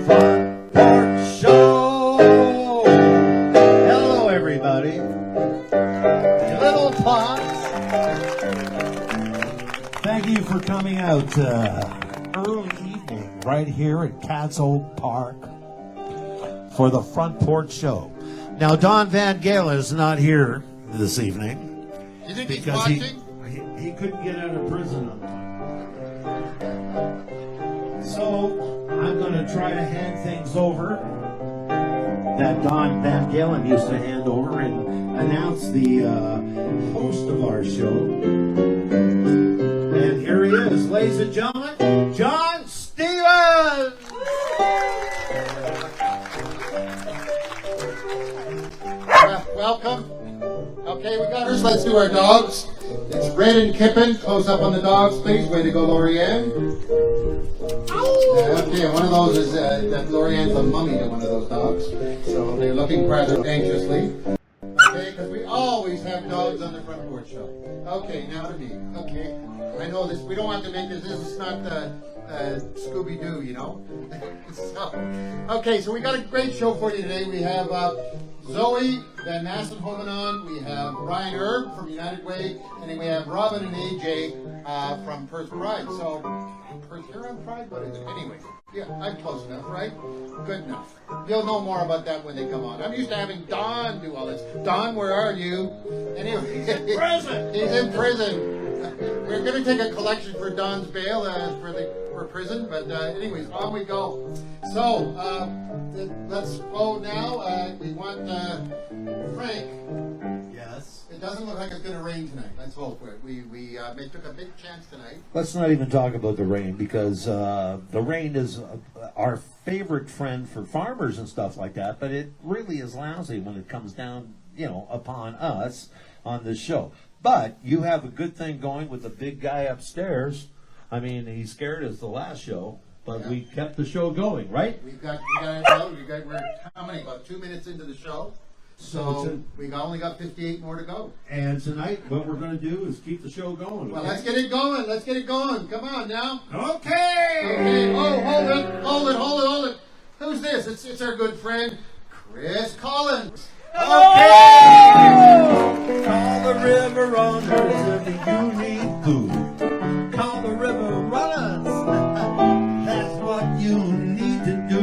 Front Porch Show. Hello, everybody. You little pots. Thank you for coming out early evening right here at Castle Park for the Front Porch Show. Now, Don Van Galen is not here this evening. You think because he's watching? He couldn't get out of prison on time. So I'm going to try to hand things over that Don Van Galen used to hand over and announce the host of our show. And here he is, ladies and gentlemen, John Stevens! Welcome. Okay, we got ours. Let's do our dogs. It's Red and Kippen. Close up on the dogs, please. Way to go, Lorianne. Okay, one of those is that Lorianne's a mummy to one of those dogs. So they're looking rather anxiously. Okay, because we always have dogs on the Front Porch Show. Okay, now to me. Okay, I know this. We don't want to make this. This is not Scooby-Doo, you know. So we got a great show for you today. We have Zoey Van Massenhoven on. We have Brian Erb from United Way, and then we have Robin and A.J. From Perth Pride. So Perth Huron Pride, what is it? Anyway, yeah, I'm close enough, right? Good enough. You'll know more about that when they come on. I'm used to having Don do all this. Don, where are you? Anyway, He's in prison. He's in prison. We're going to take a collection for Don's bail for prison, but anyways, on we go. So let's go now. We want Frank. Yes. It doesn't look like it's going to rain tonight. Let's hope for it. We took a big chance tonight. Let's not even talk about the rain because the rain is our favorite friend for farmers and stuff like that, but it really is lousy when it comes down, upon us on this show. But you have a good thing going with the big guy upstairs. I mean, he scared us the last show, but Yeah. we kept the show going, right? We're how many? About 2 minutes into the show. So we only got 58 more to go. And tonight, what we're going to do is keep the show going. Well, okay? let's get it going. Let's get it going. Come on now. Okay. Okay. Oh, hold it. Who's this? It's our good friend, Chris Collins. Okay. Call the river runners if you need food. Call the river runners. That's what you need to do.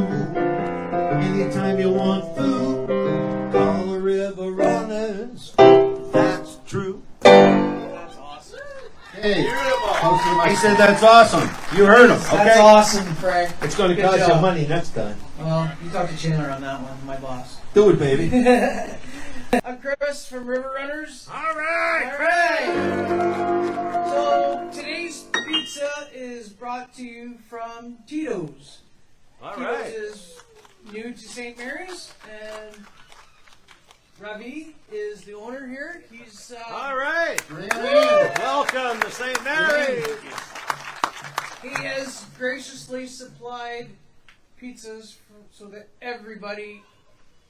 Anytime you want food, call the river runners. That's true. That's awesome. Hey. He said that's awesome. You heard him, okay? That's awesome, Frank. It's going to Good cost you job. money next time. Well, you talk to Chandler on that one, my boss. Do it, baby. I'm Chris from River Runners. All right. So today's pizza is brought to you from Tito's. All Tito's right. is new to St. Mary's, and Ravi is the owner here. He's All right. Bring it in. Welcome to St. Mary's. he has graciously supplied pizzas so that everybody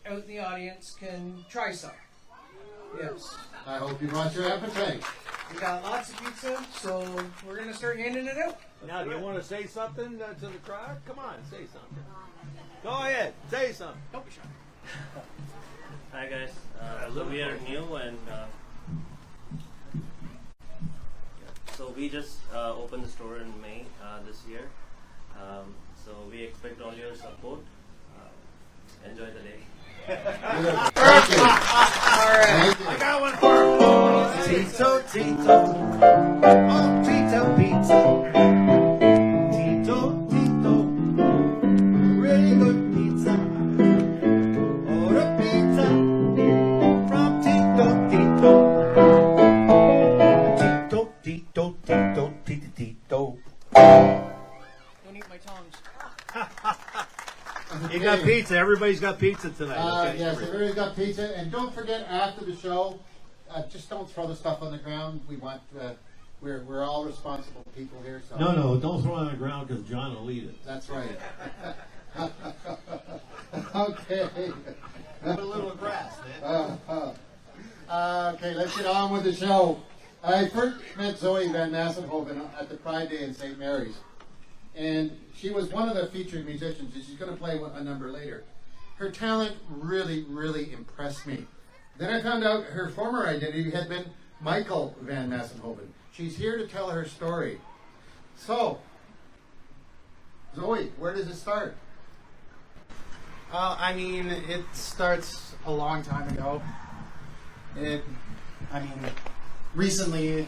out in the audience can try some. Yes. I hope you brought your appetite. We got lots of pizza, so we're going to start handing it out. Now, do you want to say something to the crowd? Come on, say something. Go ahead, say something. Don't be shy. Hi guys, so we are new and so we just opened the store in May this year. So we expect all your support. Enjoy the day. Perfect. All right. I got one for you. Tito. Oh, Tito pizza. Tito. Really good pizza. Order pizza from Tito. Don't eat my tongs. You got pizza. Everybody's got pizza tonight. Okay? Yes, everybody's got pizza. And don't forget, after the show, just don't throw the stuff on the ground. We want, we're all responsible people here. So No, don't throw it on the ground because John will eat it. That's right. Okay. Put a little grass, man. Okay, let's get on with the show. I first met Zoey Van Massenhoven at the Pride Day in St. Mary's. and she was one of the featured musicians, and she's going to play a number later. Her talent really, really impressed me. Then I found out her former identity had been Michael Van Massenhoven. She's here to tell her story. So, Zoey, where does it start? I mean, it starts a long time ago. Recently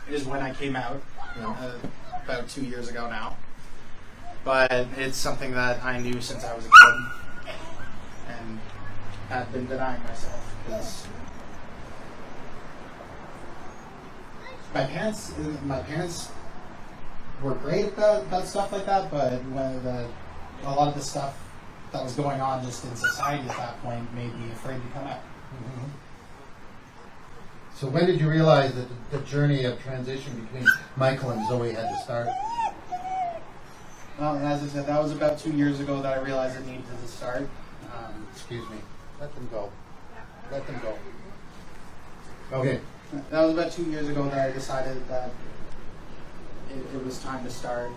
is when I came out, about 2 years ago now. But it's something that I knew since I was a kid and had been denying myself. Because my parents were great about stuff like that, but a lot of the stuff that was going on just in society at that point made me afraid to come out. Mm-hmm. So when did you realize that the journey of transition between Michael and Zoey had to start? Well, as I said, that was about 2 years ago that I realized it needed to start. Excuse me. Let them go. Let them go. Okay. That was about 2 years ago that I decided that it was time to start.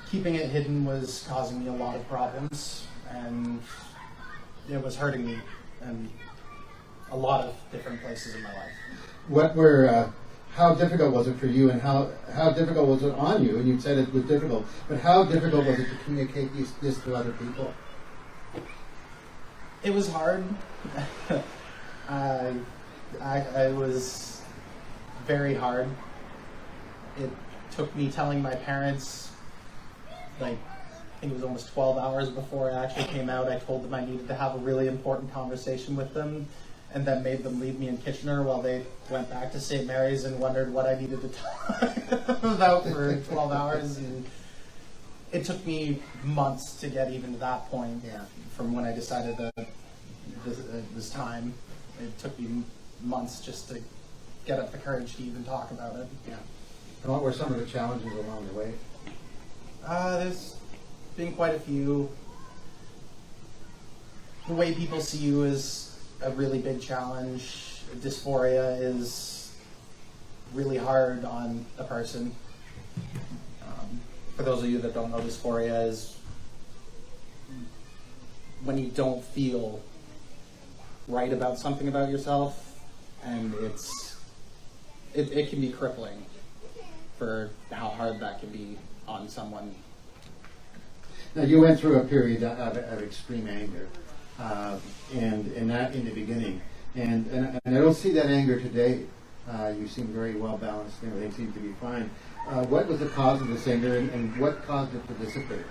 Keeping it hidden was causing me a lot of problems, and it was hurting me in a lot of different places in my life. How difficult was it for you, and how difficult was it on you? And you said it was difficult, but how difficult was it to communicate this to other people? It was hard. I was very hard. It took me telling my parents, I think it was almost 12 hours before I actually came out. I told them I needed to have a really important conversation with them, and then made them leave me in Kitchener while they went back to St. Mary's and wondered what I needed to talk about for 12 hours. And it took me months to get even to that point. Yeah. From when I decided that it was time, it took me months just to get up the courage to even talk about it. Yeah. And what were some of the challenges along the way? There's been quite a few. The way people see you is a really big challenge. Dysphoria is really hard on a person. For those of you that don't know, dysphoria is when you don't feel right about something about yourself, and it can be crippling for how hard that can be on someone. Now, you went through a period of extreme anger, and that in the beginning, and I don't see that anger today. You seem very well balanced, and everything seems to be fine. What was the cause of this anger, and what caused it to dissipate?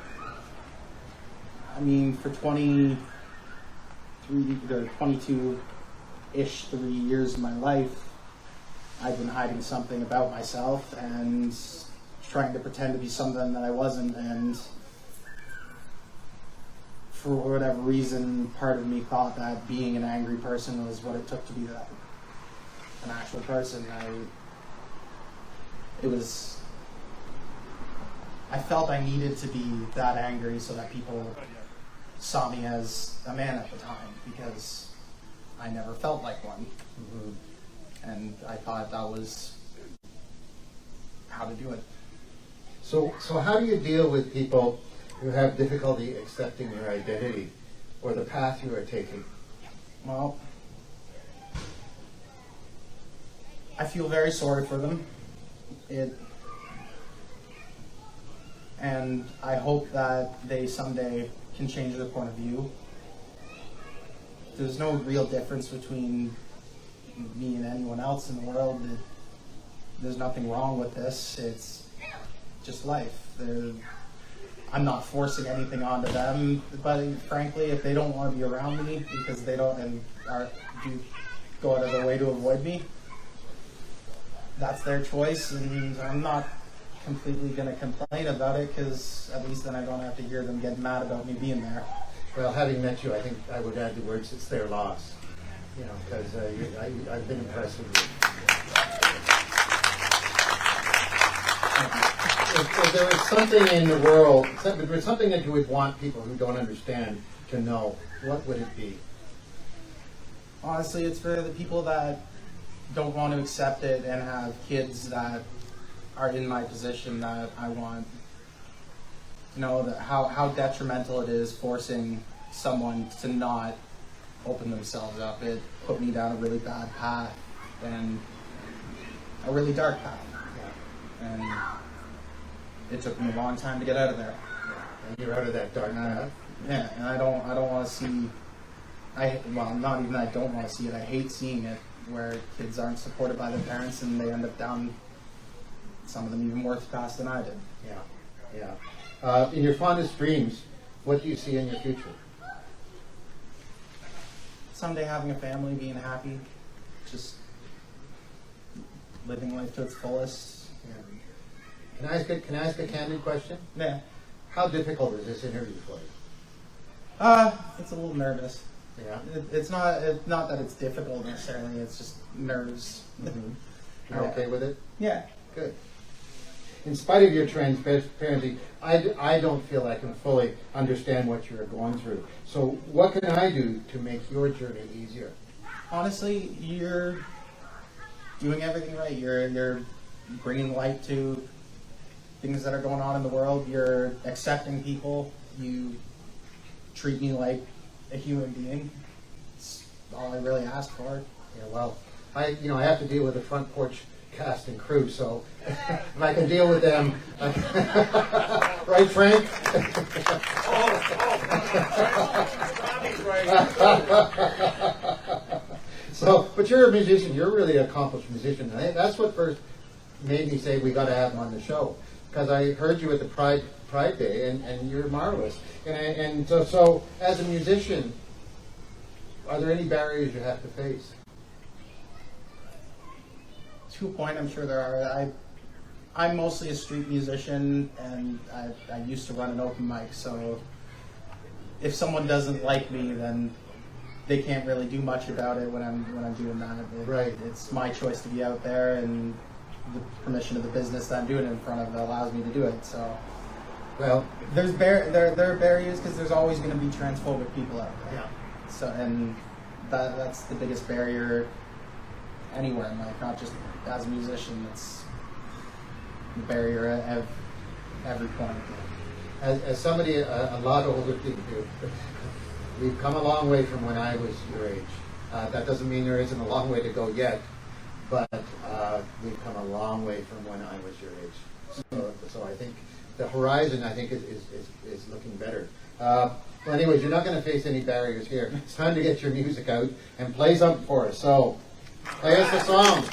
I mean, for 22-ish, 3 years of my life, I've been hiding something about myself and trying to pretend to be something that I wasn't, and for whatever reason, part of me thought that being an angry person was what it took to be that, an actual person. I felt I needed to be that angry so that people saw me as a man at the time, because I never felt like one. Mm-hmm. And I thought that was how to do it. So how do you deal with people who have difficulty accepting your identity or the path you are taking? Well, I feel very sorry for them. And I hope that they someday can change their point of view. There's no real difference between me and anyone else in the world. There's nothing wrong with this. It's just life. I'm not forcing anything onto them, but frankly, if they don't want to be around me because they don't do go out of their way to avoid me, that's their choice, and I'm not completely going to complain about it, because at least then I don't have to hear them get mad about me being there. Well, having met you, I think I would add the words, it's their loss. Because I've been impressed with you. If there was something in the world, if there was something that you would want people who don't understand to know, what would it be? Honestly, it's for the people that don't want to accept it and have kids that are in my position that I want, that how detrimental it is forcing someone to not open themselves up. It put me down a really bad path and a really dark path. Yeah. And it took me a long time to get out of there. Yeah. And you're out of that dark path. Yeah, and I don't want to see. Not even I don't want to see it. I hate seeing it where kids aren't supported by their parents and they end up down, some of them even worse paths than I did. Yeah. In your fondest dreams, what do you see in your future? Someday having a family, being happy, just living life to its fullest. Yeah. Can I ask a candid question? Yeah. How difficult is this interview for you? It's a little nervous. Yeah. It's not that it's difficult necessarily. It's just nerves. Mm-hmm. You're okay with it? Yeah. Good. In spite of your transparency, I don't feel I can fully understand what you're going through. So what can I do to make your journey easier? Honestly, you're doing everything right. You're bringing light to things that are going on in the world. You're accepting people. You treat me like a human being. It's all I really ask for. Yeah, well, I have to deal with the Front Porch cast and crew, so if I can deal with them, right, Frank? So, but you're a musician. You're a really accomplished musician. And that's what first made me say we got to have him on the show, because I heard you at the Pride Day, and you're marvelous. And so as a musician, are there any barriers you have to face? To a point, I'm sure there are. I'm mostly a street musician, and I used to run an open mic, so if someone doesn't like me, then they can't really do much about it when I'm doing that. Right. It's my choice to be out there, and the permission of the business that I'm doing it in front of allows me to do it. So, well, there are barriers because there's always going to be transphobic people out there. yeah. So, and that's the biggest barrier anywhere in life, not just as a musician. It's the barrier at every point. As somebody a lot older than you, we've come a long way from when I was your age. That doesn't mean there isn't a long way to go yet, but we've come a long way from when I was your age. So I think the horizon, is looking better. Well, anyways, you're not going to face any barriers here. It's time to get your music out and play something for us. So, play us a song.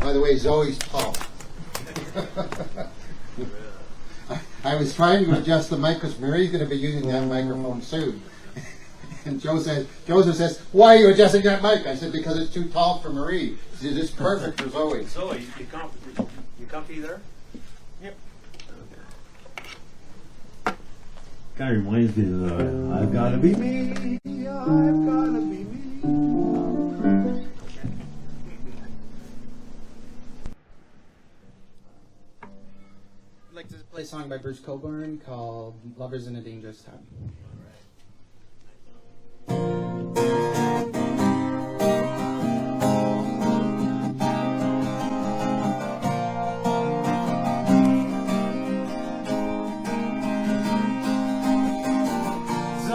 By the way, Zoe's tall. I was trying to adjust the mic because Marie's going to be using that microphone soon. And Joseph says, "Why are you adjusting that mic?" I said, "Because it's too tall for Marie." She said, "It's perfect for Zoe." Zoe, you comfy there? Yep. Kind of reminds me of I've Gotta Be Me, I've Gotta Be Me. I'd like to play a song by Bruce Cockburn called Lovers in a Dangerous Time.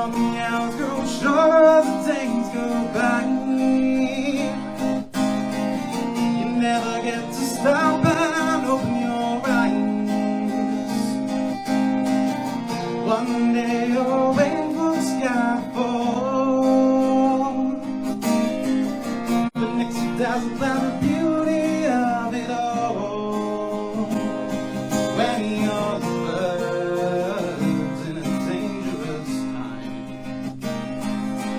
On the hours grow short, the days go by. You never get to stop and open your eyes. One day you're waiting for the sky to fall. The next you dazzle by the beauty of it all. When you're the birds in a dangerous time.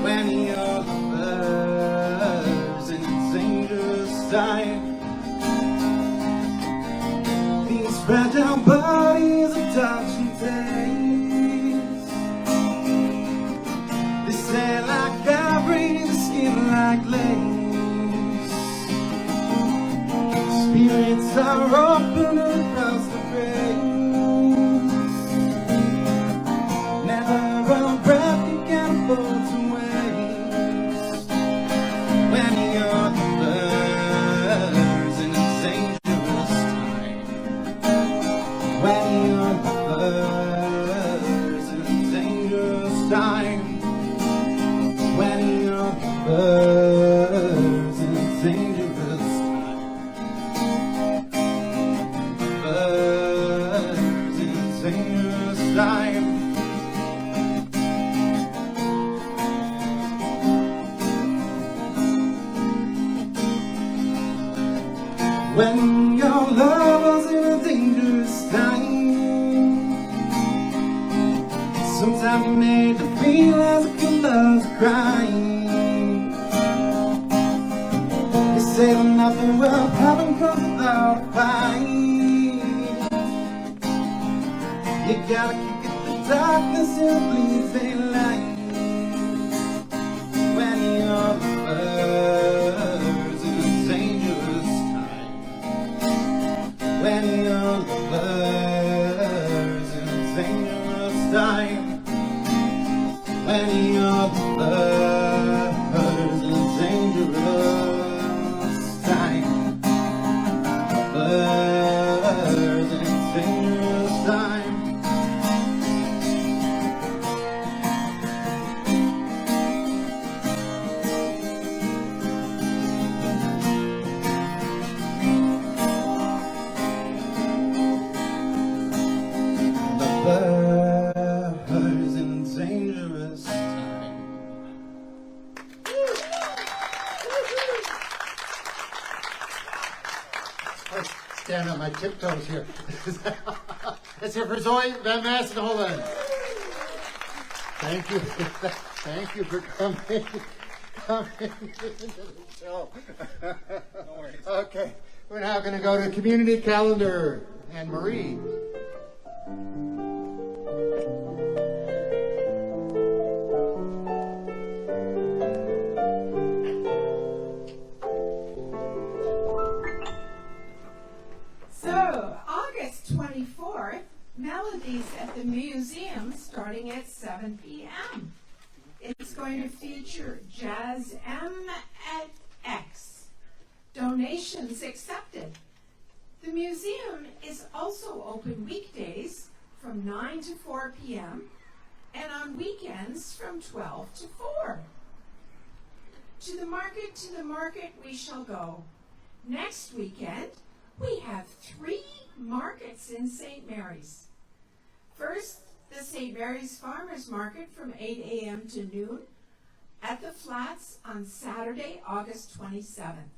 When you're the birds in a dangerous time. These fragile bodies of touch and taste. They say like ivory, the skin like lace. Spirits are open across the grace. Never a breath you can afford. when your love was in a dangerous time. Sometimes you made me feel as if your love's crying. You say that nothing will happen cause without a fight. You gotta kick at the darkness and bleed daylight. When you're the birds in a dangerous time. When you're the birds in a dangerous time. When you're the birds in a dangerous time. Birds in a dangerous time. Birds in dangerous time. Let's stand on my tiptoes here. Let's hear for Zoey Van Massenhoven. Thank you. Thank you for coming into the show. No worries. Okay, we're now going to go to community calendar. And Marie. So, August 24th, Melodies at the Museum starting at 7 p.m. It's going to feature Jazz M at X. Donations accepted. The museum is also open weekdays from 9 to 4 p.m. and on weekends from 12 to 4. To the market we shall go. Next weekend, we have 3 markets in St. Mary's. First, the St. Mary's Farmers Market from 8 a.m. to noon at the Flats on Saturday, August 27th.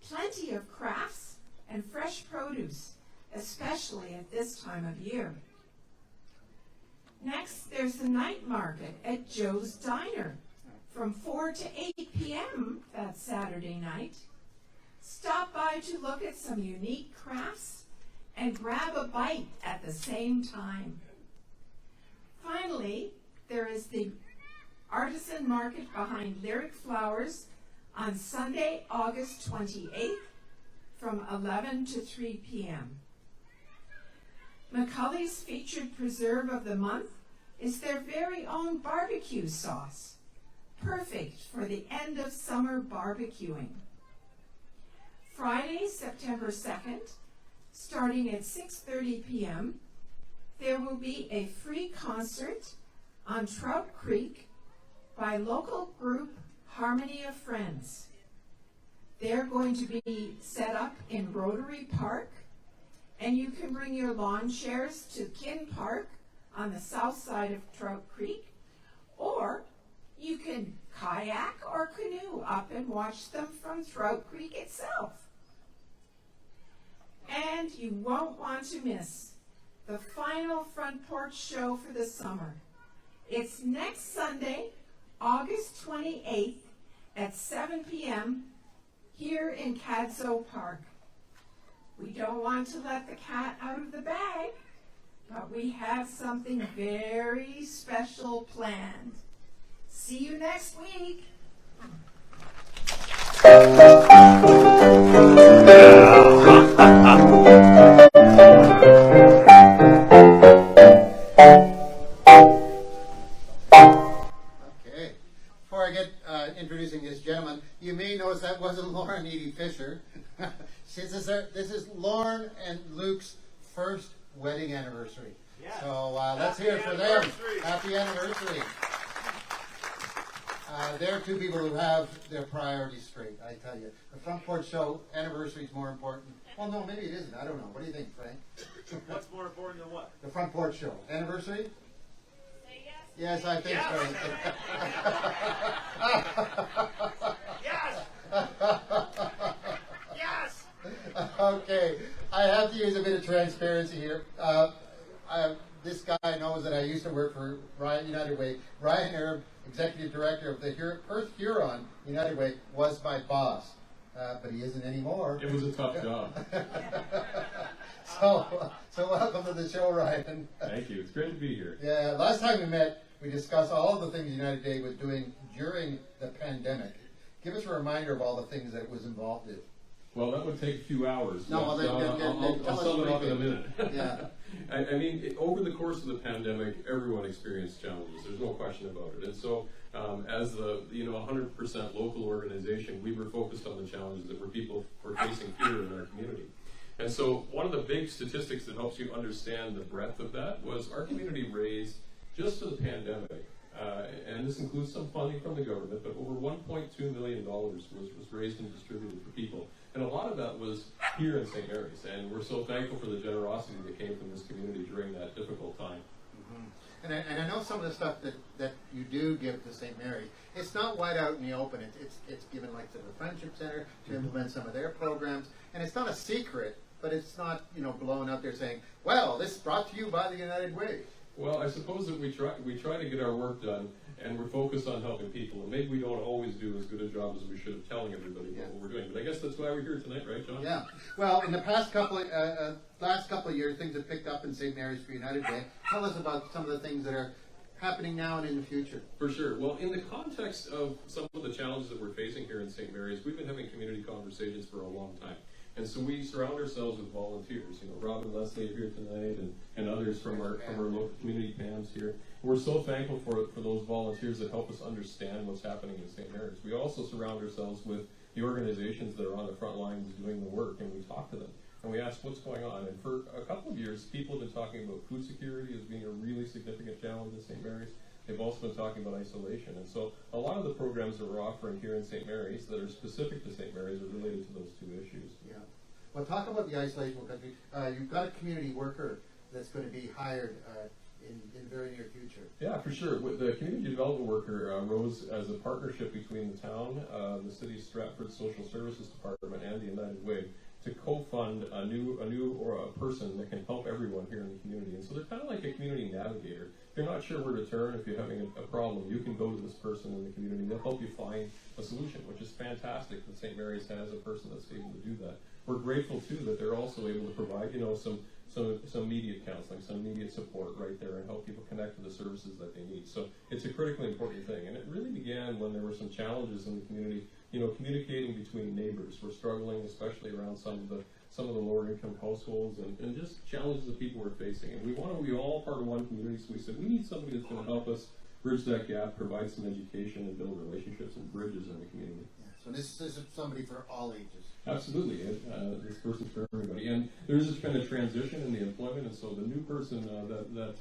Plenty of crafts and fresh produce, especially at this time of year. Next, there's the night market at Joe's Diner from 4 to 8 p.m. that Saturday night. Stop by to look at some unique crafts and grab a bite at the same time. Finally, there is the artisan market behind Lyric Flowers on Sunday, August 28th from 11 to 3 p.m. McCulley's featured preserve of the month is their very own barbecue sauce, perfect for the end of summer barbecuing. Friday, September 2nd, starting at 6:30 p.m., there will be a free concert on Trout Creek by local group Harmony of Friends. They're going to be set up in Rotary Park, and you can bring your lawn chairs to Kin Park on the south side of Trout Creek, or you can kayak or canoe up and watch them from Trout Creek itself. And you won't want to miss the final Front Porch Show for the summer. It's next Sunday, August 28th at 7 p.m. here in Cadzo Park. We don't want to let the cat out of the bag, but we have something very special planned. See you next week. Okay. Before I get introducing this gentleman, you may notice that wasn't Lauren Edie Fisher. This is Lauren and Luke's first wedding anniversary. Yeah. So let's hear it for them. Happy anniversary. They're two people who have their priorities straight, I tell you. The Front Porch Show anniversary is more important. Well, no, maybe it isn't. I don't know. What do you think, Frank? What's more important than what? The Front Porch Show anniversary? Say yes. Yes, I think so. Yes! Yes! Okay, I have to use a bit of transparency here. This guy knows that I used to work for United Way. Ryan Erb, Executive Director of the Perth Huron United Way, was my boss, but he isn't anymore. It was a tough job. So welcome to the show, Ryan. Thank you. It's great to be here. Yeah, last time we met, we discussed all of the things United Way was doing during the pandemic. Give us a reminder of all the things that it was involved in. Well, that would take a few hours. No, well, then I'll sum it up in a minute. Yeah. I mean, over the course of the pandemic, everyone experienced challenges. There's no question about it. And so, as the 100% local organization, we were focused on the challenges that people were facing here in our community. And so, one of the big statistics that helps you understand the breadth of that was our community raised, just for the pandemic, and this includes some funding from the government, but over $1.2 million was raised and distributed for people. And a lot of that was here in St. Mary's, and we're so thankful for the generosity that came from this community during that difficult time. Mm-hmm. And I know some of the stuff that you do give to St. Mary's, it's not wide out in the open. It's given like to the Friendship Center to implement some of their programs, and it's not a secret, but it's not blown out there saying, well, this is brought to you by the United Way. Well, I suppose that we try to get our work done, and we're focused on helping people. And maybe we don't always do as good a job as we should of telling everybody what we're doing. But I guess that's why we're here tonight, right, John? Yeah. Well, in the past last couple of years, things have picked up in St. Mary's for United Way. Tell us about some of the things that are happening now and in the future. For sure. Well, in the context of some of the challenges that we're facing here in St. Mary's, we've been having community conversations for a long time. And so we surround ourselves with volunteers. Rob and Leslie are here tonight, and others from our local community PAMs here. We're so thankful for those volunteers that help us understand what's happening in St. Mary's. We also surround ourselves with the organizations that are on the front lines doing the work, and we talk to them. And we ask what's going on. And for a couple of years, people have been talking about food security as being a really significant challenge in St. Mary's. They've also been talking about isolation. And so a lot of the programs that we're offering here in St. Mary's that are specific to St. Mary's are related to those two issues. Yeah. Well, talk about the isolation country. You've got a community worker that's going to be hired in the very near future. Yeah, for sure. The community development worker arose as a partnership between the town, the city's Stratford Social Services Department, and the United Way to co-fund a new person that can help everyone here in the community. And so they're kind of like a community navigator. If you're not sure where to turn, if you're having a problem, you can go to this person in the community. They'll help you find a solution, which is fantastic that St. Mary's has a person that's able to do that. We're grateful too that they're also able to provide, some immediate counseling, some immediate support right there, and help people connect to the services that they need. So it's a critically important thing, and it really began when there were some challenges in the community. Communicating between neighbors. We're struggling, especially around some of the lower income households, and just challenges that people were facing. And we want to be all part of one community, so we said we need somebody that's going to help us bridge that gap, provide some education, and build relationships and bridges in the community. Yeah. So this is somebody for all ages. Absolutely. This person's for everybody. And there's been a transition in the employment, and so the new person that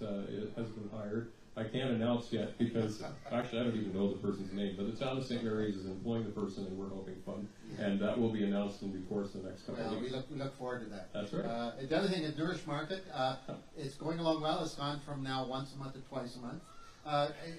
has been hired, I can't announce yet because actually I don't even know the person's name, but the town of St. Mary's is employing the person and we're helping fund, and that will be announced in due course in the next couple of weeks. We look forward to that. That's right. The other thing is Nourish Market. It's going along well. It's gone from now once a month to twice a month.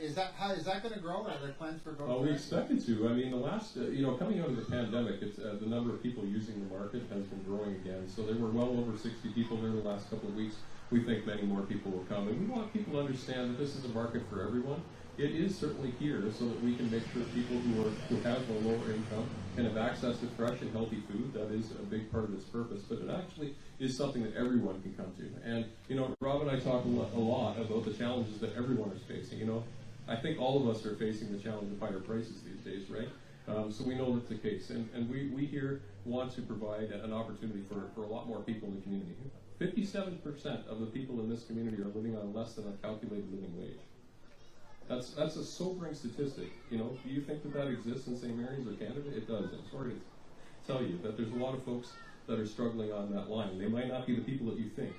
Is that going to grow? Are there plans for growth? Well, we expect it to. I mean, the last, coming out of the pandemic, it's, the number of people using the market has been growing again. So there were well over 60 people there the last couple of weeks. We think many more people will come. And we want people to understand that this is a market for everyone. It is certainly here so that we can make sure people who have a lower income can have access to fresh and healthy food. That is a big part of its purpose. But it actually is something that everyone can come to. And, Rob and I talk a lot about the challenges that everyone is facing. I think all of us are facing the challenge of higher prices these days, right? So we know that's the case. And we here want to provide an opportunity for a lot more people in the community. 57% of the people in this community are living on less than a calculated living wage. That's a sobering statistic. Do you think that exists in St. Mary's or Canada? It does. I'm sorry to tell you that there's a lot of folks that are struggling on that line. They might not be the people that you think,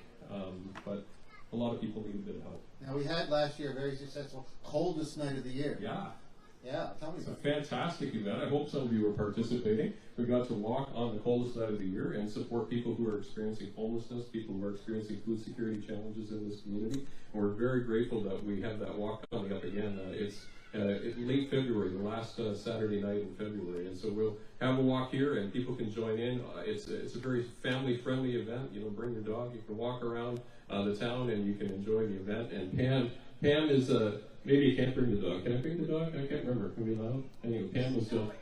but a lot of people need a bit of help. Now, we had last year a very successful coldest night of the year. Yeah, tell me. It's a fantastic event. I hope some of you are participating. We got to walk on the coldest night of the year and support people who are experiencing homelessness, people who are experiencing food security challenges in this community. And we're very grateful that we have that walk coming up again. It's in late February, the last Saturday night in February. And so we'll have a walk here, and people can join in. It's a very family-friendly event. You know, bring your dog. You can walk around the town, and you can enjoy the event. And Pam is maybe you can't bring the dog. Can I bring the dog? I can't remember. Can we allow? Anyway, Pam was still.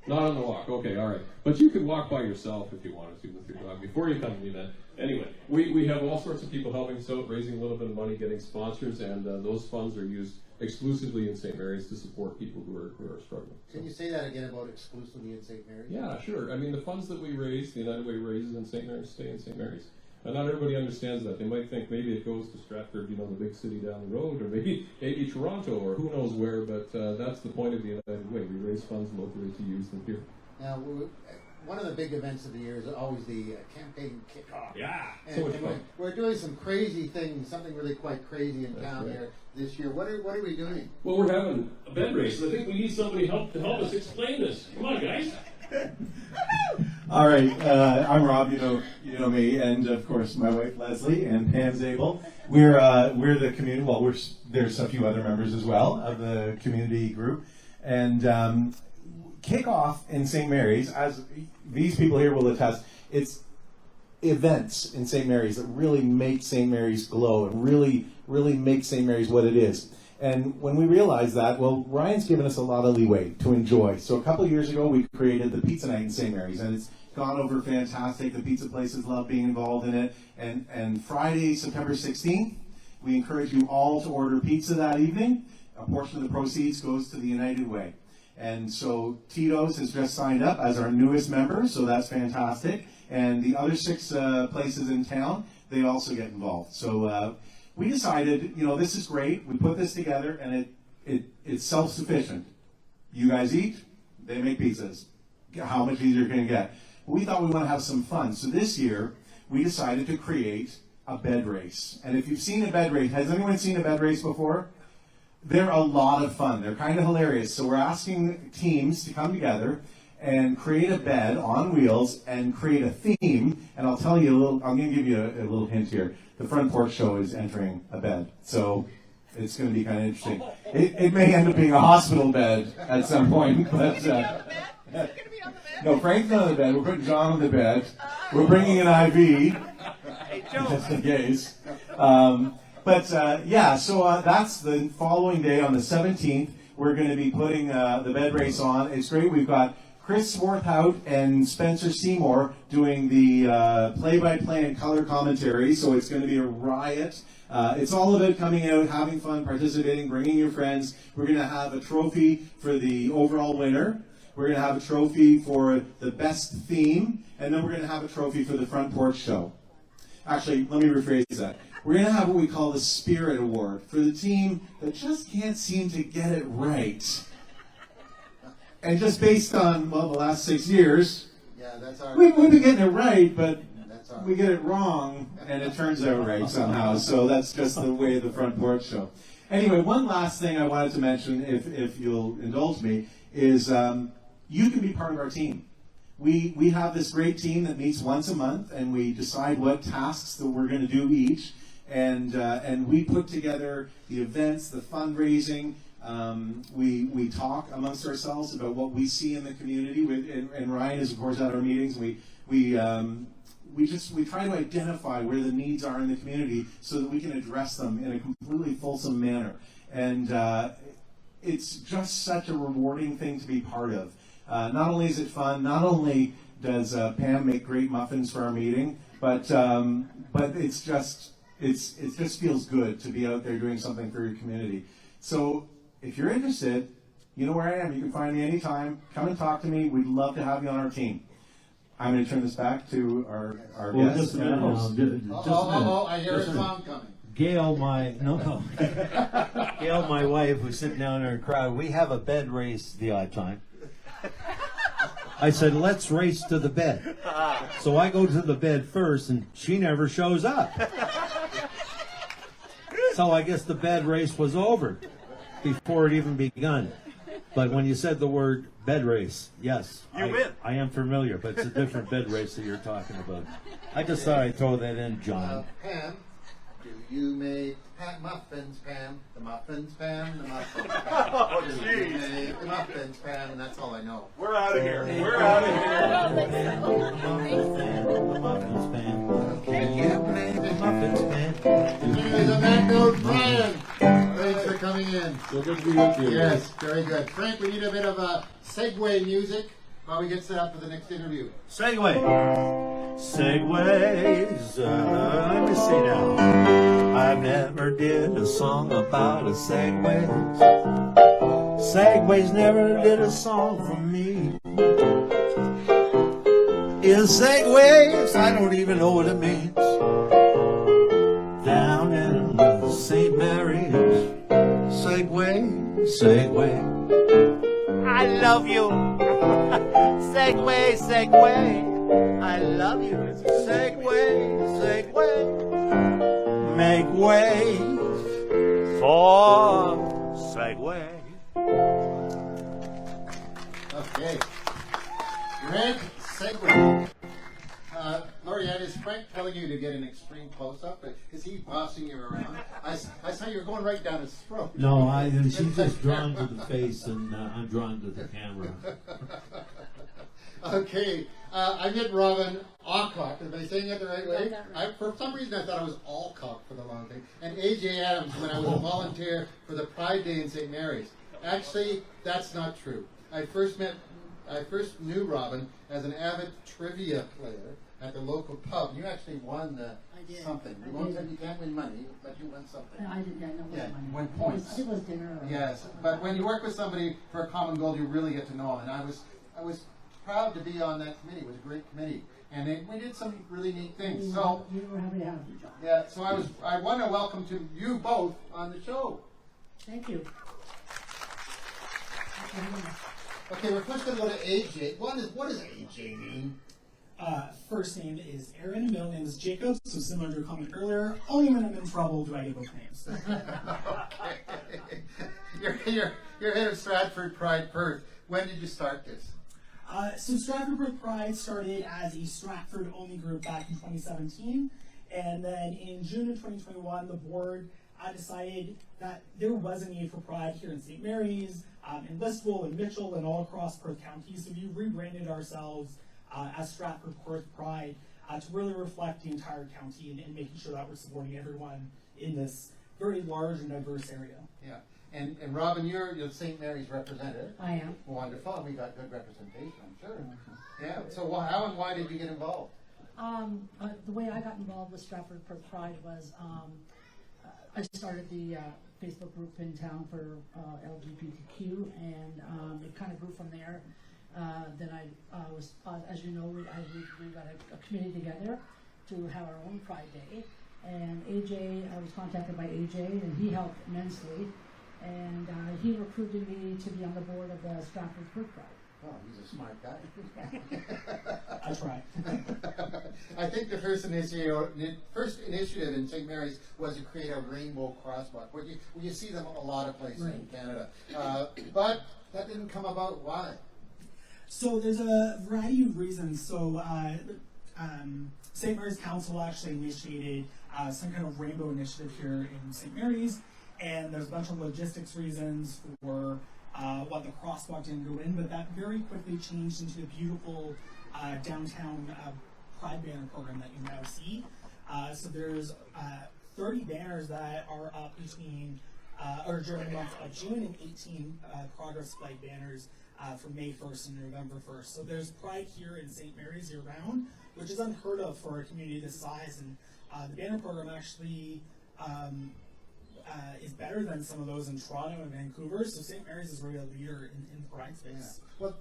Not on the walk, okay, all right. But you could walk by yourself if you wanted to with your dog before you come to the event. Anyway, we have all sorts of people helping us out, raising a little bit of money, getting sponsors, and those funds are used exclusively in St. Mary's to support people who are struggling. Can you say that again about exclusively in St. Mary's? Yeah, sure. I mean, the funds that we raise, the United Way raises in St. Mary's, stay in St. Mary's. And not everybody understands that. They might think maybe it goes to Stratford, you know, the big city down the road, or maybe Toronto, or who knows where, but that's the point of the United Way. We raise funds locally to use them here. Now, one of the big events of the year is always the campaign kickoff. Yeah, and, so much fun. We're doing some crazy things, something really quite crazy in town here this year. What are we doing? Well, we're having a bed race. I think we need somebody to help us explain this. Come on, guys. All right, I'm Rob. You know me, and of course my wife Leslie and Pam Zabel. We're the community. Well, there's a few other members as well of the community group, and kickoff in St. Mary's, as these people here will attest, it's events in St. Mary's that really make St. Mary's glow and really make St. Mary's what it is. And when we realized that, well, Ryan's given us a lot of leeway to enjoy. So a couple of years ago, we created the Pizza Night in St. Mary's, and it's gone over fantastic. The pizza places love being involved in it. And Friday, September 16th, we encourage you all to order pizza that evening. A portion of the proceeds goes to the United Way. And so Tito's has just signed up as our newest member, so that's fantastic. And the other 6 places in town, they also get involved. So we decided, you know, this is great. We put this together, and it's self-sufficient. You guys eat, they make pizzas. How much easier can it get? But we thought we want to have some fun. So this year, we decided to create a bed race. And if you've seen a bed race, has anyone seen a bed race before? They're a lot of fun. They're kind of hilarious. So we're asking teams to come together and create a bed on wheels and create a theme. And I'll tell you I'm going to give you a little hint here. The Front Porch Show is entering a bed. So it's going to be kind of interesting. It may end up being a hospital bed at some point. But no, Frank's not on the bed. We're putting John on the bed. We're bringing an IV just in case. So that's the following day on the 17th. We're going to be putting the bed race on. It's great. We've got Chris Swarthout and Spencer Seymour doing the play-by-play and color commentary, so it's going to be a riot. It's all about coming out, having fun, participating, bringing your friends. We're going to have a trophy for the overall winner. We're going to have a trophy for the best theme, and then we're going to have a trophy for the Front Porch Show. Actually, let me rephrase that. We're going to have what we call the Spirit Award for the team that just can't seem to get it right. And just based on, well, the last 6 years, we've been getting it right, but we get it wrong, and it turns out right somehow. So that's just the way of the Front Porch Show. Anyway, one last thing I wanted to mention, if you'll indulge me, is you can be part of our team. We have this great team that meets once a month, and we decide what tasks that we're going to do each, and we put together the events, the fundraising. We talk amongst ourselves about what we see in the community. And Ryan is, of course, at our meetings. We try to identify where the needs are in the community so that we can address them in a completely fulsome manner. And it's just such a rewarding thing to be part of. Not only is it fun, not only does Pam make great muffins for our meeting, but it just feels good to be out there doing something for your community. So if you're interested, you know where I am. You can find me anytime. Come and talk to me. We'd love to have you on our team. I'm going to turn this back to our guest. Just a minute now. I hear a song coming. Gail, my wife, who's sitting down there in the crowd, we have a bed race the odd time. I said, let's race to the bed. So I go to the bed first, and she never shows up. So I guess the bed race was over before it even begun. But when you said the word bed race, yes, I am familiar, but it's a different bed race that you're talking about. I just thought I'd throw that in, John. Pam, You made muffins, Pam. The muffins, Pam. The muffins, Pam. Oh, You jeez. made the muffins, Pam, and that's all I know. We're out of here. We're out of here. Anyways, on that note, Brian, thanks for coming in. So good to be with you. Yes, very good. Frank, we need a bit of a segue music while we get set up for the next interview. Segway. Segways. Let me see now. I've never did a song about a Segway. Segways never did a song for me. Is Segways? I don't even know what it means. Down in St. Mary's. Segway, Segway. I love you. Segway, Segway. I love you. Segway, Segway. Make way for Segway. Okay. Greg, segue. Lorianne, is Frank telling you to get an extreme close-up? Is he bossing you around? I saw you were going right down his throat. No, she's just drawn to the face, and I'm drawn to the camera. Okay, I met Robin Awcock. Am I saying that the right way? For some reason, I thought it was Awcock for the long thing. And A.J. Adams when I was a volunteer for the Pride Day in St. Mary's. Actually, that's not true. I first knew Robin as an avid trivia player at the local pub. You actually won something. You can't win money, but you won something. I didn't know what money. You won points. It was dinner. Yes, but when you work with somebody for a common goal, you really get to know them. And I was proud to be on that committee. It was a great committee, and we did some really neat things. So you were happy to have you, John. yeah, so I want to welcome to you both on the show. Thank you. Okay, we're first going to go to AJ. What does AJ mean? First name is Aaron, middle name is Jacob, so similar to your comment earlier, only when I'm in trouble do I give both names. Okay. You're head of Stratford Pride Perth. When did you start this? So Stratford Perth Pride started as a Stratford-only group back in 2017, and then in June of 2021, the board decided that there was a need for Pride here in St. Mary's, in Listowel, and Mitchell, and all across Perth County, so we rebranded ourselves as Stratford Perth Pride to really reflect the entire county and making sure that we're supporting everyone in this very large and diverse area. Yeah. And Robin, you're the St. Mary's representative. I am. Wonderful. And we got good representation, I'm sure. Yeah. So how and why did you get involved? The way I got involved with Stratford Perth Pride was I started the Facebook group in town for LGBTQ, and it kind of grew from there. Then I was, as you know, we got a committee together to have our own Pride Day. And AJ, I was contacted by AJ, and he helped immensely. And he recruited me to be on the board of the Stratford Perth Pride. Oh, he's a smart guy. I tried. I think the first initiative in St. Mary's was to create a rainbow crosswalk. Well, you see them a lot of places in Canada. But that didn't come about. Why? So there's a variety of reasons. So St. Mary's Council actually initiated some kind of rainbow initiative here in St. Mary's, and there's a bunch of logistics reasons for why the crosswalk didn't go in, but that very quickly changed into a beautiful downtown Pride banner program that you now see. So there's 30 banners that are up between or during the month of June, and 18 progress flight banners from May 1st and November 1st. So there's Pride here in St. Mary's year-round, which is unheard of for a community this size, and the banner program actually is better than some of those in Toronto and Vancouver, so St. Mary's is really a leader in the Pride space. Yeah. Well,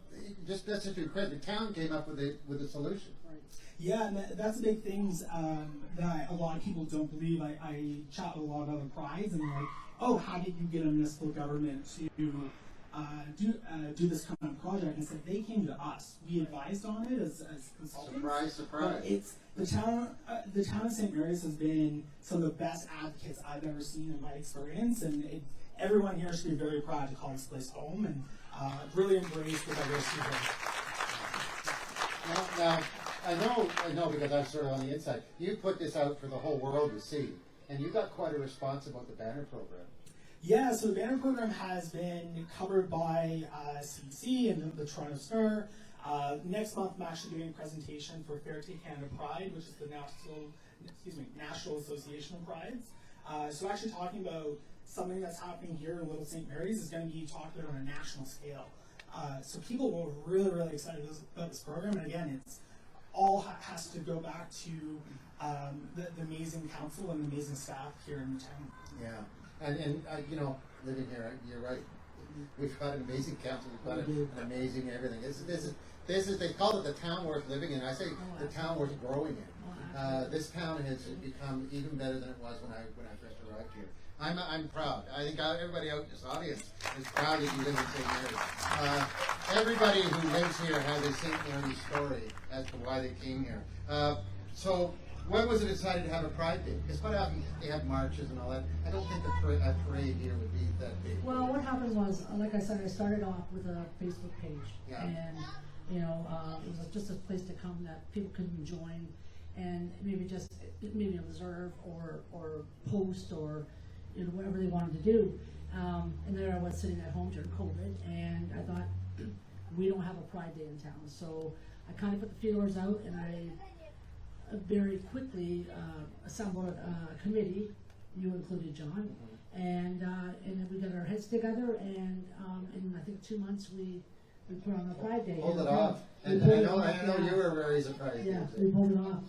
just to be credit, the town came up with a solution. Right. Yeah, and that's the big things that a lot of people don't believe. I chat with a lot of other prides, and they're like, oh, how did you get a municipal government to do this kind of project? And I said, they came to us. We advised on it as consultants. Surprise, surprise. It's the town of St. Mary's has been some of the best advocates I've ever seen in my experience, and everyone here should be very proud to call this place home and really embrace the diversity of it. Now, I know because I'm sort of on the inside. You put this out for the whole world to see. And you got quite a response about the banner program. Yeah, so the banner program has been covered by CBC and the Toronto Star. Next month, I'm actually doing a presentation for Fair Take Canada Pride, which is the National Association of Prides. So actually talking about something that's happening here in Little St. Mary's is going to be talked about on a national scale. So people were really, really excited about this program. And again, it's all has to go back to the amazing council and the amazing staff here in the town. Yeah. And you know, living here, you're right. We've got an amazing council. We've got an amazing everything. This is they call it the town worth living in. I say the town worth growing in. This town has become even better than it was when I first arrived here. I'm proud. I think everybody out in this audience is proud that you live in St. Mary's. Everybody who lives here has a St. Mary's story as to why they came here. So. When was it decided to have a Pride Day? Because quite often they have marches and all that. I don't think a parade here would be that big. Well, what happened was, like I said, I started off with a Facebook page, and it was just a place to come that people could join, and maybe observe or post or whatever they wanted to do. And there I was sitting at home during COVID, and I thought we don't have a Pride Day in town, so I kind of put the feelers out, and I very quickly assembled a committee, you included, John, and then we got our heads together, and in I think 2 months we put on a Pride Day. Pulled it off, and I know you were very surprised. Yeah, we pulled it off.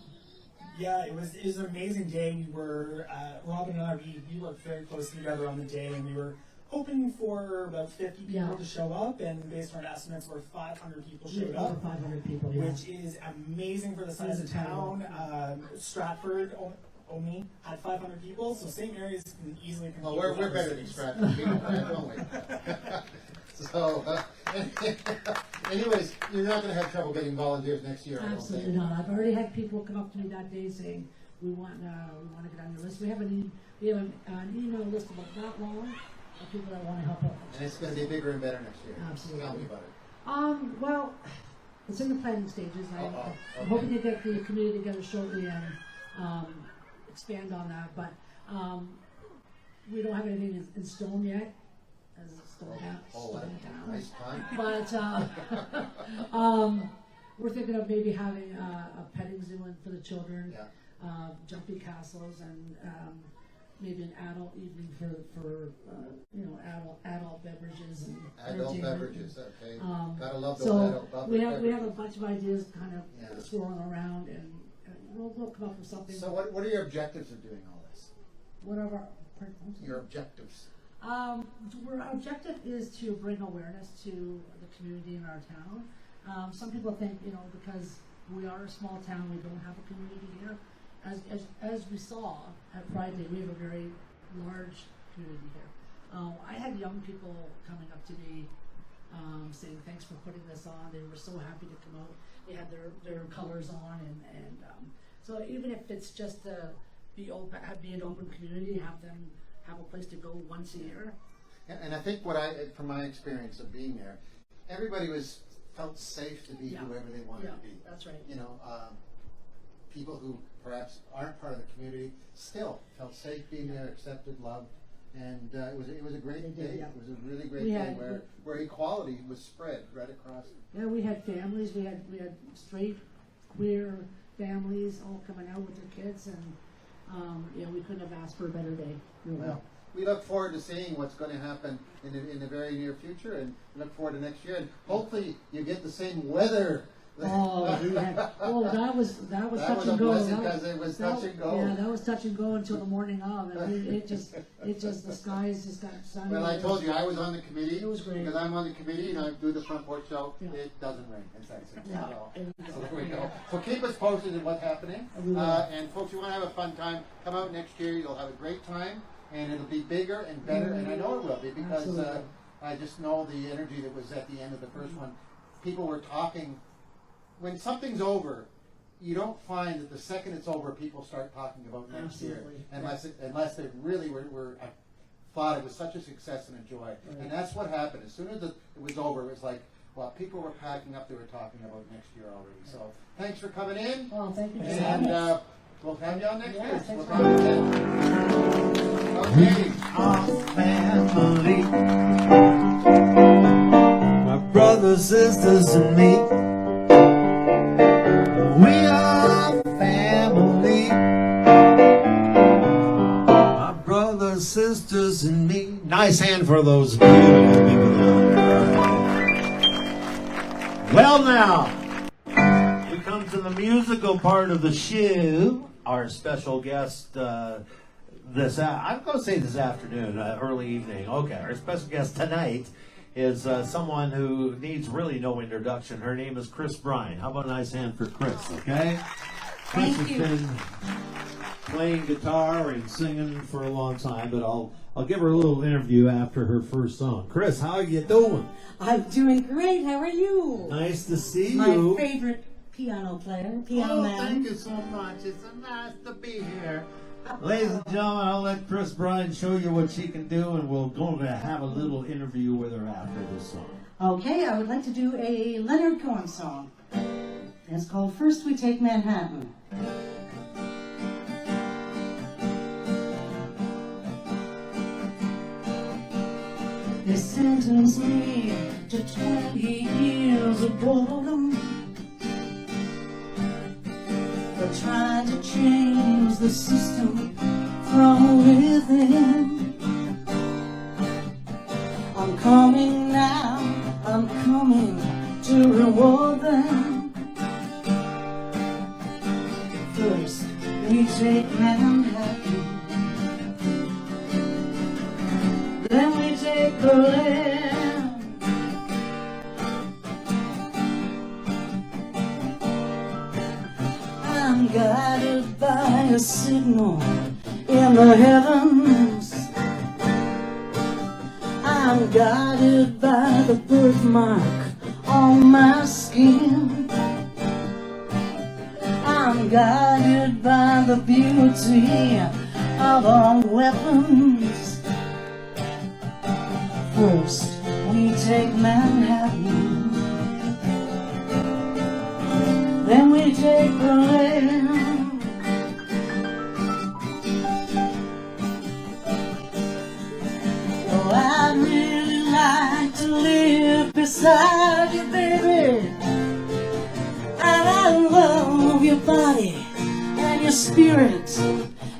Yeah, it was an amazing day. We were Robin and I we worked very closely together on the day, and we were hoping for about 50 people to show up, and based on our estimates, 500 people showed up. Over 500 people, which is amazing for the size of town. Stratford only had 500 people, so St. Mary's can easily compete. Oh, we're better than Stratford people, don't we? So, anyways, you're not going to have trouble getting volunteers next year. Absolutely not. I've already had people come up to me that day saying, "We want to get on your list." We have an email list about that long. People that want to help out. And it's going to be bigger and better next year. Absolutely. Tell me about it. Well, it's in the planning stages. I'm hoping to get the committee together shortly and expand on that. But we don't have anything in stone yet. As it's still down. Nice time. But we're thinking of maybe having a petting zoo for the children, jumpy castles, and maybe an adult evening for adult beverages and adult beverages. Okay, gotta love those adult beverages. We have a bunch of ideas kind of swirling around, and we'll come up with something. So what are your objectives of doing all this? What are your objectives? Our objective is to bring awareness to the community in our town. Some people think because we are a small town, we don't have a community here. As we saw at Pride Day, we have a very large community here. I had young people coming up to me saying thanks for putting this on. They were so happy to come out. They had their colors on, and so even if it's just to be an open community, have them have a place to go once a year. And I think from my experience of being there, everybody felt safe to be whoever they wanted to be. That's right. People who perhaps aren't part of the community still felt safe being there, accepted, loved, and it was a great day. Yeah. It was a really great day where equality was spread right across. Yeah, we had families. We had straight, queer families all coming out with their kids, and we couldn't have asked for a better day. Really. Well, we look forward to seeing what's going to happen in the very near future, and we look forward to next year. And hopefully, you get the same weather. That was touch and go. Because it was touch and go. Yeah, that was touch and go until the morning of. And it just the skies just got sunny. Well, I told you I was on the committee. It was great. Because I'm on the committee and I do the Front Porch Show. Yeah. It doesn't rain. It's that simple. Yeah. So there we go. So keep us posted on what's happening. And folks, you want to have a fun time, come out next year. You'll have a great time, and it'll be bigger and better. And I know it will be because I just know the energy that was at the end of the first one. People were talking. When something's over, you don't find that the second it's over, people start talking about next year, unless they really were thought it was such a success and a joy. Right. And that's what happened. As soon as it was over, it was like, well, people were packing up. They were talking about next year already. So thanks for coming in. Oh, thank you. And We'll have you on next Yeah, week. thanks We'll for talk again. Okay. Our family, my brothers, sisters, and me. We are family. My brothers, sisters, and me. Nice hand for those beautiful people down there. Well, now we come to the musical part of the show. Our special guest. I'm going to say this afternoon, early evening. Okay, our special guest tonight is someone who needs really no introduction. Her name is Chris Brine. How about a nice hand for Chris, okay? Chris has been playing guitar and singing for a long time, but I'll give her a little interview after her first song. Chris, how are you doing? I'm doing great. How are you? Nice to see My you. favorite piano player, piano man. Thank you so much. It's so nice to be here. Ladies and gentlemen, I'll let Chris Brine show you what she can do, and we're going to have a little interview with her after this song. Okay, I would like to do a Leonard Cohen song. It's called First We Take Manhattan. They sentenced me to 20 years of boredom for trying to change the system from within. I'm coming now, I'm coming to reward them. First, we take Manhattan, then we take Berlin. I'm guided by a signal in the heavens. I'm guided by the birthmark on my skin. I'm guided by the beauty of our weapons. First, we take Manhattan, then we take Berlin. Oh, I'd really like to live beside you, baby. And I love your body and your spirit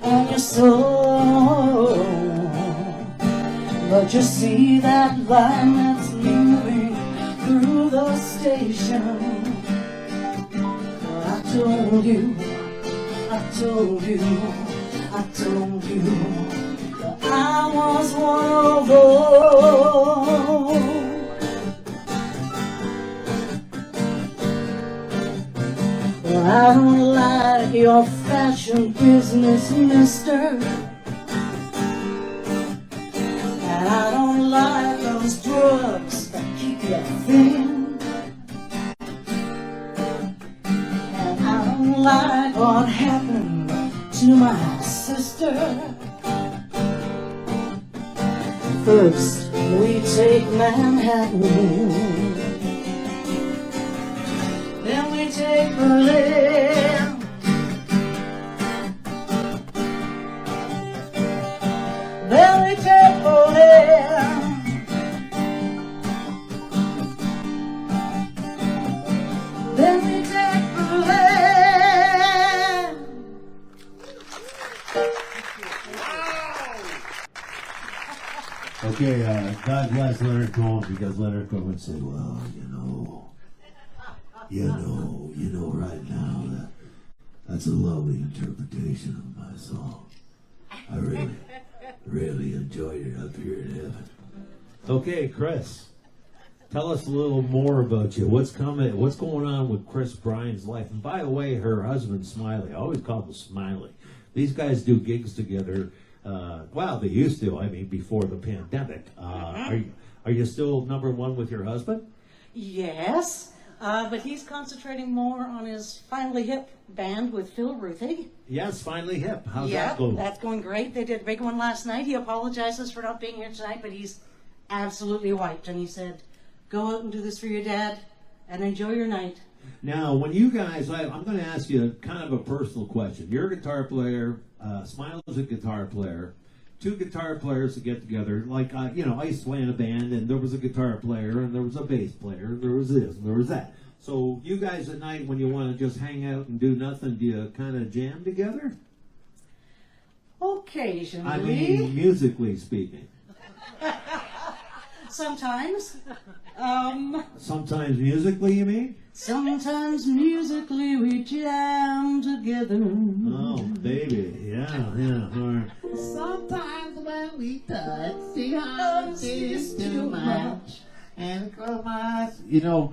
and your soul. But you see that line that's moving through the station. I told you that I was one of those. Well, I don't like your fashion business, mister. And I don't like those drugs that keep you thin. And I don't like what happened to my sister. First, we take Manhattan, then we take Berlin. Then we take Berlin. Then we take Berlin. Okay, God bless Leonard Cohen, because Leonard Cohen said, well, you know right now that's a lovely interpretation of my song. I really enjoyed it up here in heaven. Okay, Chris, tell us a little more about you. What's going on with Chris Brine's life? And by the way, her husband, Smiley, I always call him Smiley. These guys do gigs together. Well, they used to, before the pandemic. Are you still number one with your husband? Yes, but he's concentrating more on his Finally Hip band with Phil Ruthig. Yes, Finally Hip. How's that going? That's going great. They did a big one last night. He apologizes for not being here tonight, but he's absolutely wiped. And he said, go out and do this for your dad and enjoy your night. Now, when you guys, I'm going to ask you kind of a personal question. You're a guitar player. Smile's a guitar player. Two guitar players to get together. Like, I used to play in a band, and there was a guitar player, and there was a bass player, and there was this, and there was that. So you guys at night, when you want to just hang out and do nothing, do you kind of jam together? Occasionally. I mean, musically speaking. Sometimes. Sometimes musically, you mean? Sometimes musically we jam together. Oh, baby, yeah. Sometimes when we touch, the heart is too much. And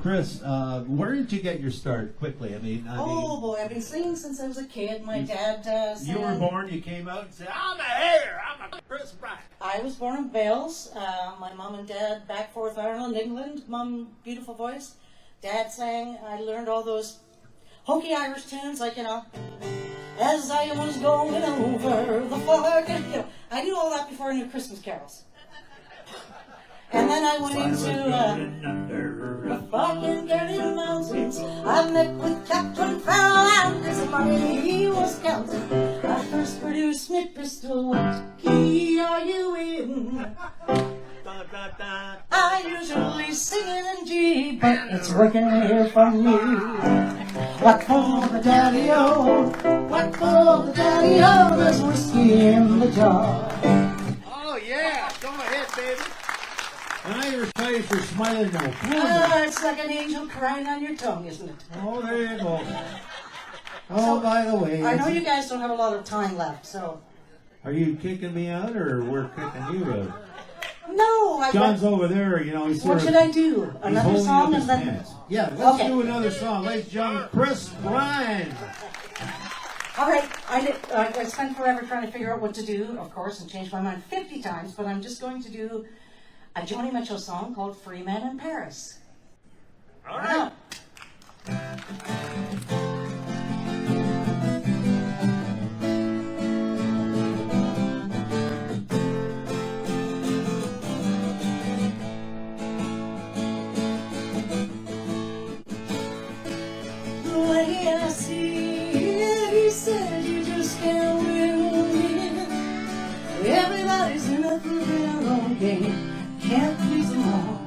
Chris, where did you get your start? Quickly, I mean, boy, I've been singing since I was a kid. My dad sang. You were born. You came out and said, "I'm a hater. I'm a Chris Brine." I was born in Wales. My mom and dad back Forth Ireland, England. Mom, beautiful voice. Dad sang. I learned all those hokey Irish tunes, like as I was going over the fog. I knew all that before I knew Christmas carols. And then I went into the fucking dirty mountains. I met with Captain Farrell and his money he was counting. I first produced my pistol. What key are you in? I usually sing it in G, but it's working here for me. What for the daddy-o? What for the daddy-o? There's whiskey in the jar. Oh, yeah. Go ahead, baby. An Irish face are smiling now. It's like an angel crying on your tongue, isn't it? Oh, there you go. Oh, by the way. I know you guys don't have a lot of time left, so. Are you kicking me out, or we're kicking you out? No. John's over there, he's what should I do? Another song and then. Yeah, let's do another song. Ladies and gentlemen, Chris Brine. All right, I spent forever trying to figure out what to do, of course, and changed my mind 50 times, but I'm just going to do a Joni Mitchell song called Free Man in Paris. All right. The way I see it, he said you just can't win. Everybody's in it for their own game. Can't please them all.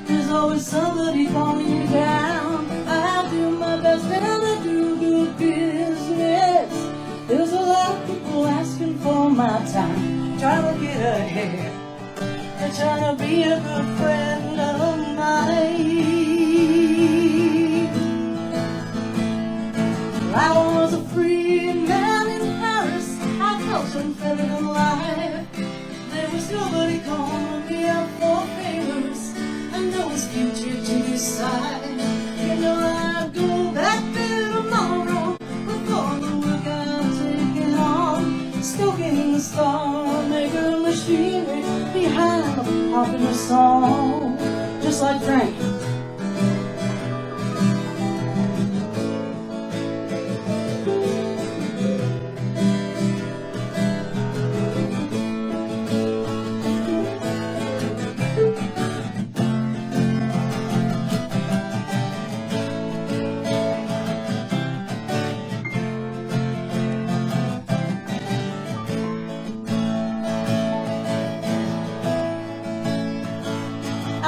There's always somebody calling you down. I do my best and I do good business. There's a lot of people asking for my time, trying to get ahead. They're trying to be a good friend of mine. I was a free man in Paris. I felt unfettered alive. There was nobody calling me out for favors, and no one's future to decide. I'd go back there tomorrow before the work I've taken on, stoking the star maker machinery behind a popular song, just like Frank.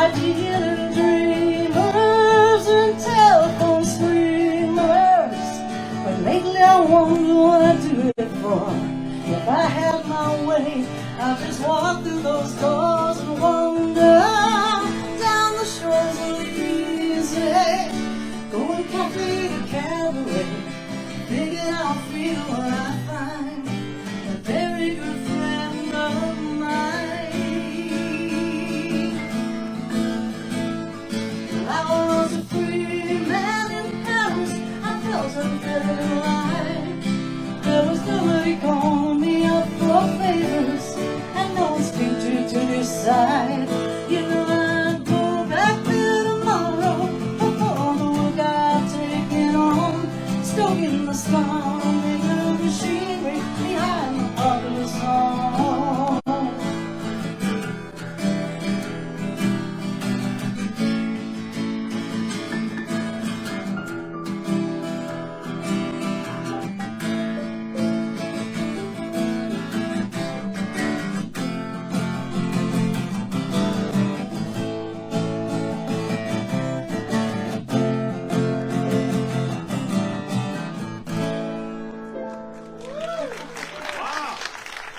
I deal dreamers and telephone screamers, but lately I wonder what I'd do it for. If I had my way, I'd just walk through those doors and wander down the shores of easy, going cafe to cabaret, thinking I'll feel what I find, a very good friend of mine. I was a free man in Paris. I felt unfettered alive. There was nobody calling me up for favors, and no one's future to decide. I'd go back there tomorrow before the work I've taken on, stoking the star, making the machinery behind the popular song.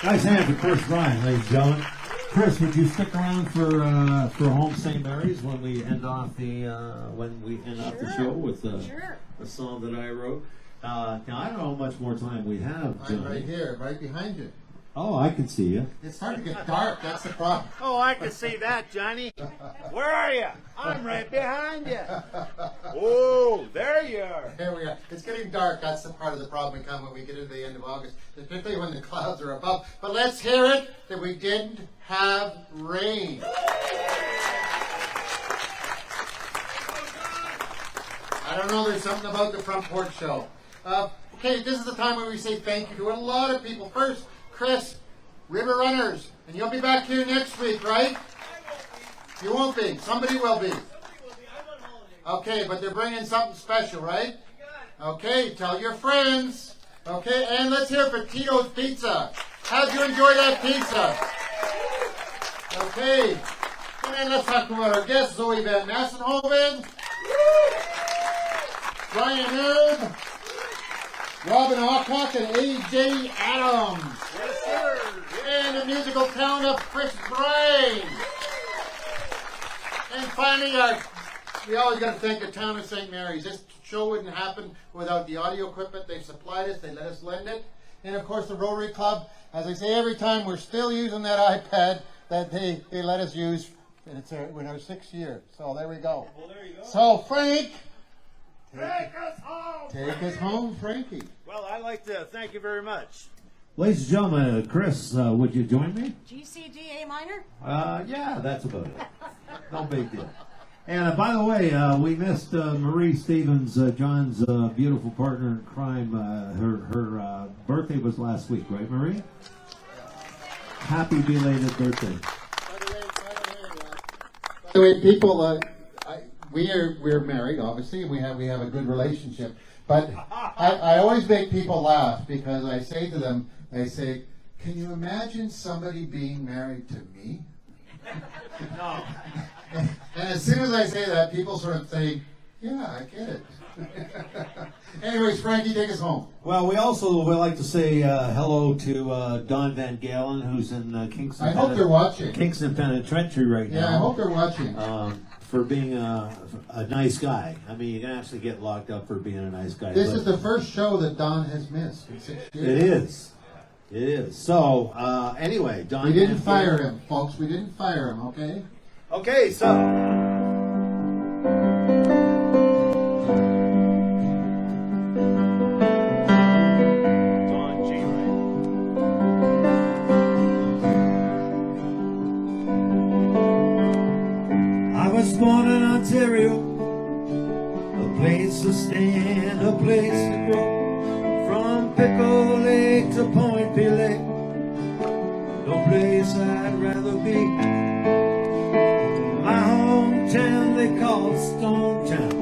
Nice hand for Chris Brine, ladies and gentlemen. Chris, would you stick around for Home St. Mary's when we end off the show with a song that I wrote? Now I don't know how much more time we have. I'm right here, right behind you. Oh, I can see you. It's starting to get dark. That's the problem. Oh, I can see that, Johnny. Where are you? I'm right behind you. Oh, there you are. There we are. It's getting dark. That's the part of the problem we come when we get into the end of August, particularly when the clouds are above. But let's hear it that we didn't have rain. I don't know. There's something about the Front Porch Show. Okay, this is the time when we say thank you to a lot of people. First, Chris, River Runners, and you'll be back here next week, right? You won't be. Somebody will be. Okay, but they're bringing something special, right? Okay, tell your friends. Okay, and let's hear for Tito's Pizza. How'd you enjoy that pizza? Okay, and then let's talk about our guest, Zoey Van Massenhoven, Brian Herb, Robin Awcock and A.J. Adams. Yes, sir. And the musical talent of Chris Brine. And finally, we always got to thank the town of St. Mary's. This show wouldn't happen without the audio equipment they've supplied us. They let us lend it. And of course, the Rotary Club. As I say every time, we're still using that iPad that they let us use. And it's in our 6th year. So there we go. Well, there you go. So, Frank. Take us home. Take us home, Frankie. Well, I'd like to thank you very much. Ladies and gentlemen, Chris, would you join me? GCD A minor? Yeah, that's about it. No big deal. And by the way, we missed Marie Stevens, John's beautiful partner in crime. Her birthday was last week, right, Marie? Happy belated birthday. By the way, people, we're married, obviously, and we have a good relationship. But I always make people laugh because I say to them, I say, "Can you imagine somebody being married to me?" No. And as soon as I say that, people sort of think, "Yeah, I get it." Anyways, Frankie, take us home. Well, we also would like to say hello to Don Van Galen, who's in Kingston. I hope they're watching. Kingston Penitentiary right now. Yeah, I hope they're watching. For being a nice guy. I mean, you can actually get locked up for being a nice guy. This is the first show that Don has missed in 6 years. It is. It is. So, anyway, Don. We didn't fire him, folks. We didn't fire him, okay? Okay, so. Don G. I was born in Ontario, a place to stand, a place to grow. From Pickle Lake to Point Pelee, no place I'd rather be. My hometown they call Stone Town,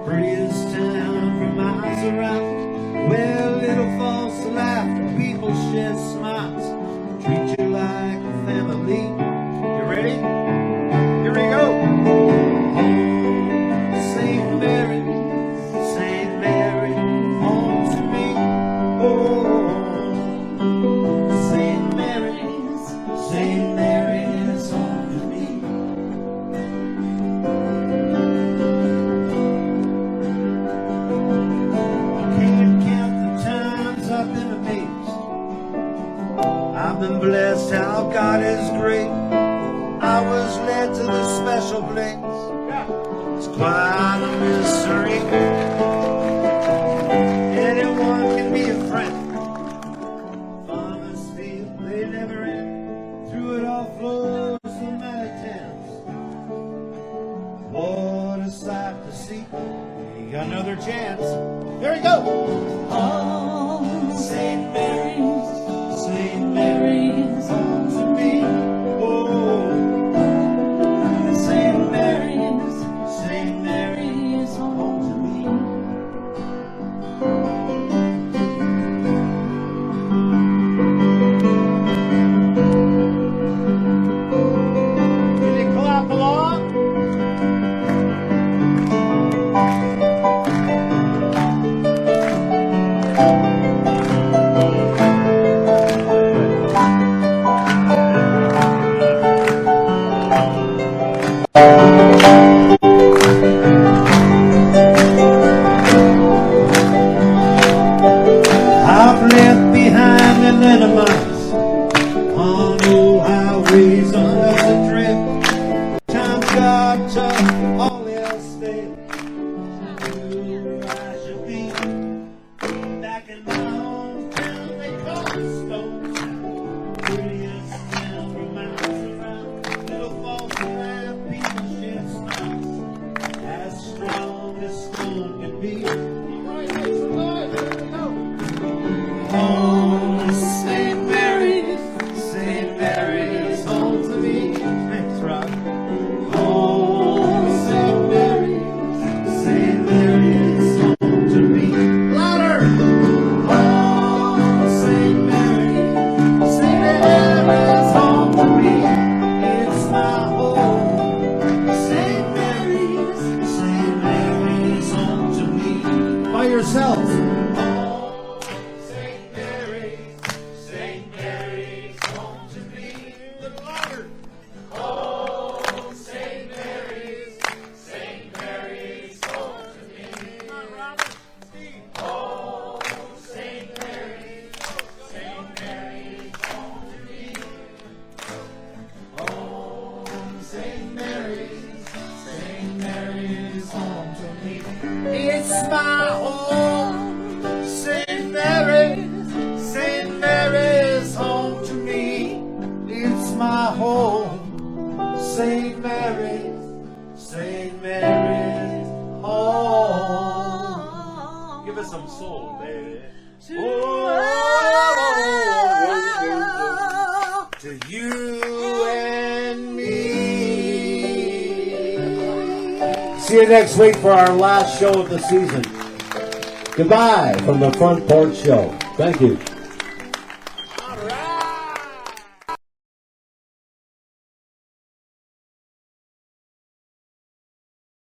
prettiest town for miles around, where little false laugh, people shed smiles, treat you like a family. You ready? Here we go. St. Mary, St. Mary, home to me. Oh, St. Mary's, St. Mary's home to me. I can't count the times I've been amazed. I've been blessed how God is great. I was led to this special place. It's quite a mystery. Anyone can be a friend. Farmers feel they never end. Through it all flows the many towns. What a sight to see. You got another chance. There you go. Oh, St. Mary's, St. Mary's home to me. Oh, St. Mary's home to me. Can you clap along? and then a mice on old highways under the drift. Times got tough, all else failed. I knew where I should be. Back in my hometown, they call it Stone Town. Prettiest town for miles around. Little false laugh, people shed smiles. As strong as stone can be. All right, make some noise. Here we go. Oh, St. Mary's home to me. Thanks, Rob. Oh, St. Mary's home to me. Louder! Oh, St. Mary's home to me. It's my home. St. Mary's home to me. By yourselves. It's my home, St. Mary's home to me. It's my home, St. Mary's home. Give us some soul, baby. To you and me. See you next week for our last show of the season. Goodbye from the Front Porch Show. Thank you.